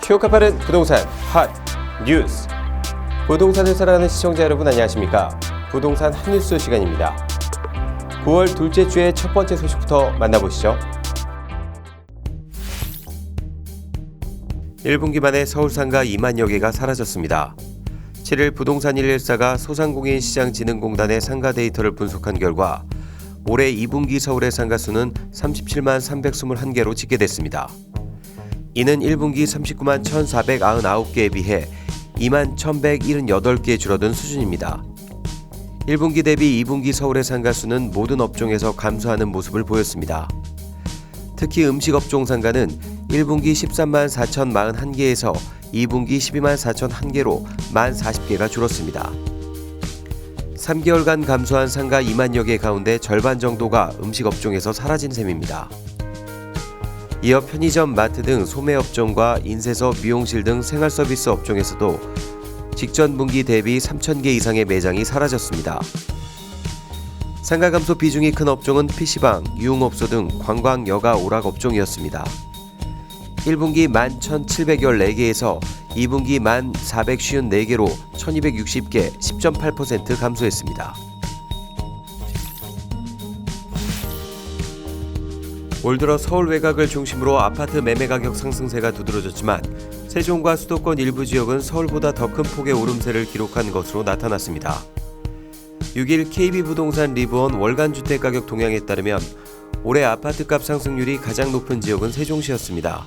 키오카 빠른 부동산 핫 뉴스. 부동산을 사랑하는 시청자 여러분 안녕하십니까? 부동산 핫뉴스 시간입니다. 9월 둘째 주의 첫 번째 소식부터 만나보시죠. 1분기 만에 서울 상가 2만여 개가 사라졌습니다. 7일 부동산 114가 소상공인시장진흥공단의 상가 데이터를 분석한 결과 올해 2분기 서울의 상가 수는 37만 321개로 집계됐습니다. 이는 1분기 39만 1,499개에 비해 2만 1,178개 줄어든 수준입니다. 1분기 대비 2분기 서울의 상가 수는 모든 업종에서 감소하는 모습을 보였습니다. 특히 음식업종 상가는 1분기 13만 4,041개에서 2분기 12만 4,001개로 만 40개가 줄었습니다. 3개월간 감소한 상가 2만여 개 가운데 절반 정도가 음식업종에서 사라진 셈입니다. 이어 편의점, 마트 등 소매업종과 인쇄서, 미용실 등 생활서비스 업종에서도 직전 분기 대비 3,000개 이상의 매장이 사라졌습니다. 상가 감소 비중이 큰 업종은 PC방, 유흥업소 등 관광, 여가, 오락 업종이었습니다. 1분기 11,714개에서 2분기 1,454개로 1,260개, 10.8% 감소했습니다. 올 들어 서울 외곽을 중심으로 아파트 매매 가격 상승세가 두드러졌지만 세종과 수도권 일부 지역은 서울보다 더 큰 폭의 오름세를 기록한 것으로 나타났습니다. 6일 KB부동산 리브원 월간 주택가격 동향에 따르면 올해 아파트값 상승률이 가장 높은 지역은 세종시였습니다.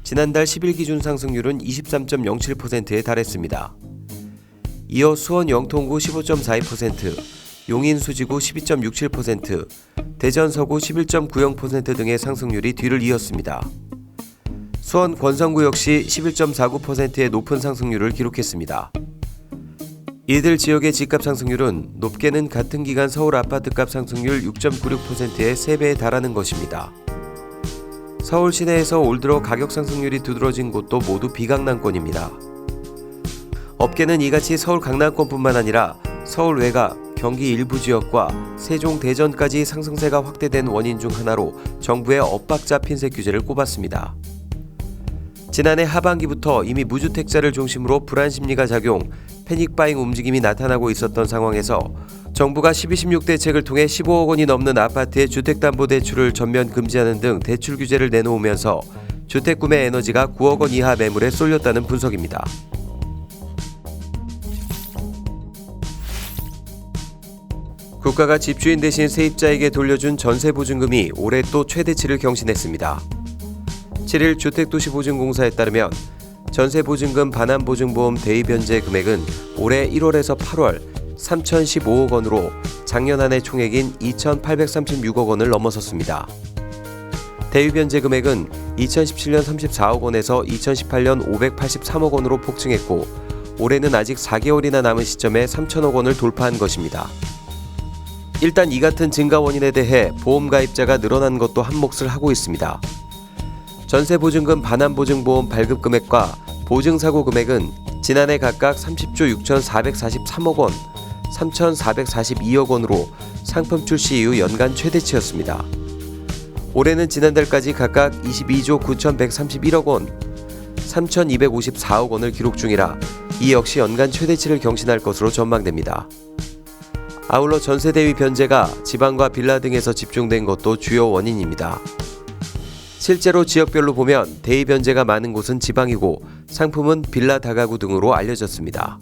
지난달 10일 기준 상승률은 23.07%에 달했습니다. 이어 수원 영통구 15.42%, 용인 수지구 12.67%, 대전 서구 11.90% 등의 상승률이 뒤를 이었습니다. 수원 권성구 역시 11.49%의 높은 상승률을 기록했습니다. 이들 지역의 집값 상승률은 높게는 같은 기간 서울 아파트값 상승률 6.96%의 3배에 달하는 것입니다. 서울 시내에서 올 들어 가격 상승률이 두드러진 곳도 모두 비강남권입니다. 업계는 이같이 서울 강남권뿐만 아니라 서울 외곽, 경기 일부 지역과 세종, 대전까지 상승세가 확대된 원인 중 하나로 정부의 엇박자 핀셋 규제를 꼽았습니다. 지난해 하반기부터 이미 무주택자를 중심으로 불안 심리가 작용, 패닉바잉 움직임이 나타나고 있었던 상황에서 정부가 12.16 대책을 통해 15억 원이 넘는 아파트의 주택담보대출을 전면 금지하는 등 대출 규제를 내놓으면서 주택구매 에너지가 9억 원 이하 매물에 쏠렸다는 분석입니다. 국가가 집주인 대신 세입자에게 돌려준 전세보증금이 올해 또 최대치를 경신했습니다. 7일 주택도시보증공사에 따르면 전세보증금 반환보증보험 대입변제 금액은 올해 1월에서 8월 3,015억 원으로 작년 한 해 총액인 2,836억 원을 넘어섰습니다. 대입변제 금액은 2017년 34억 원에서 2018년 583억 원으로 폭증했고 올해는 아직 4개월이나 남은 시점에 3,000억 원을 돌파한 것입니다. 일단 이 같은 증가 원인에 대해 보험 가입자가 늘어난 것도 한몫을 하고 있습니다. 전세보증금 반환보증보험 발급금액과 보증사고 금액은 지난해 각각 30조 6,443억 원, 3,442억 원으로 상품 출시 이후 연간 최대치였습니다. 올해는 지난달까지 각각 22조 9,131억 원, 3,254억 원을 기록 중이라 이 역시 연간 최대치를 경신할 것으로 전망됩니다. 아울러 전세 대위 변제가 지방과 빌라 등에서 집중된 것도 주요 원인입니다. 실제로 지역별로 보면 대위 변제가 많은 곳은 지방이고 상품은 빌라 다가구 등으로 알려졌습니다.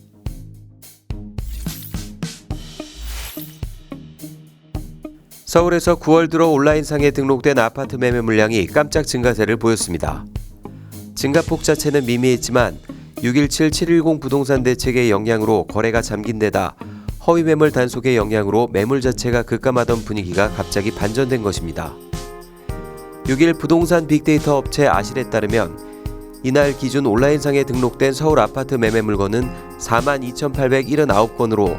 서울에서 9월 들어 온라인상에 등록된 아파트 매매 물량이 깜짝 증가세를 보였습니다. 증가폭 자체는 미미했지만 6.17 7.10 부동산 대책의 영향으로 거래가 잠긴 데다 허위 매물 단속의 영향으로 매물 자체가 급감하던 분위기가 갑자기 반전된 것입니다. 6일 부동산 빅데이터 업체 아실에 따르면 이날 기준 온라인상에 등록된 서울 아파트 매매 물건은 42,879건으로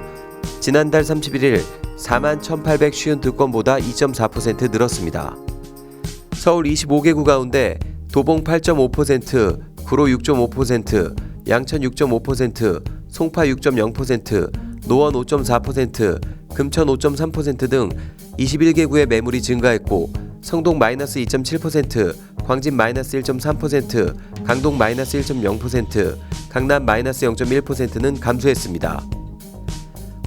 지난달 31일 41,852건보다 2.4% 늘었습니다. 서울 25개구 가운데 도봉 8.5%, 구로 6.5%, 양천 6.5%, 송파 6.0%, 노원 5.4%, 금천 5.3% 등 21개 구의 매물이 증가했고 성동 마이너스 2.7%, 광진 마이너스 1.3%, 강동 마이너스 1.0%, 강남 마이너스 0.1%는 감소했습니다.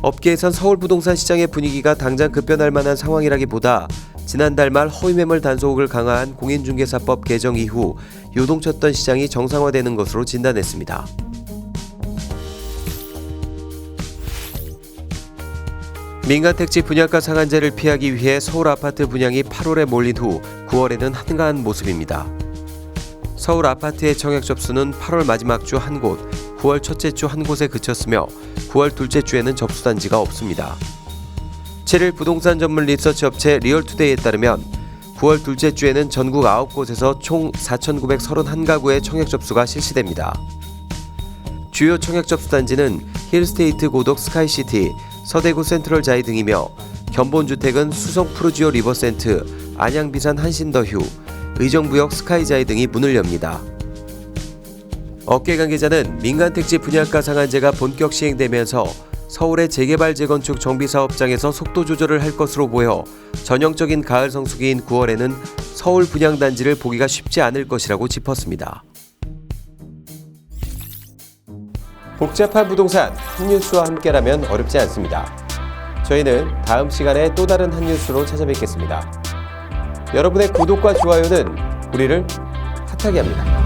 업계에선 서울 부동산 시장의 분위기가 당장 급변할 만한 상황이라기보다 지난달 말 허위매물 단속을 강화한 공인중개사법 개정 이후 요동쳤던 시장이 정상화되는 것으로 진단했습니다. 민간택지 분양가 상한제를 피하기 위해 서울 아파트 분양이 8월에 몰린 후 9월에는 한가한 모습입니다. 서울 아파트의 청약 접수는 8월 마지막 주 한 곳, 9월 첫째 주 한 곳에 그쳤으며 9월 둘째 주에는 접수 단지가 없습니다. 7일 부동산 전문 리서치 업체 리얼투데이에 따르면 9월 둘째 주에는 전국 9곳에서 총 4,931가구의 청약 접수가 실시됩니다. 주요 청약 접수 단지는 힐스테이트 고덕 스카이시티, 서대구 센트럴자이 등이며 견본주택은 수성 푸르지오 리버센트, 안양비산 한신더휴, 의정부역 스카이자이 등이 문을 엽니다. 업계 관계자는 민간택지 분양가 상한제가 본격 시행되면서 서울의 재개발 재건축 정비사업장에서 속도 조절을 할 것으로 보여 전형적인 가을 성수기인 9월에는 서울 분양단지를 보기가 쉽지 않을 것이라고 짚었습니다. 복잡한 부동산 핫뉴스와 함께라면 어렵지 않습니다. 저희는 다음 시간에 또 다른 핫뉴스로 찾아뵙겠습니다. 여러분의 구독과 좋아요는 우리를 핫하게 합니다.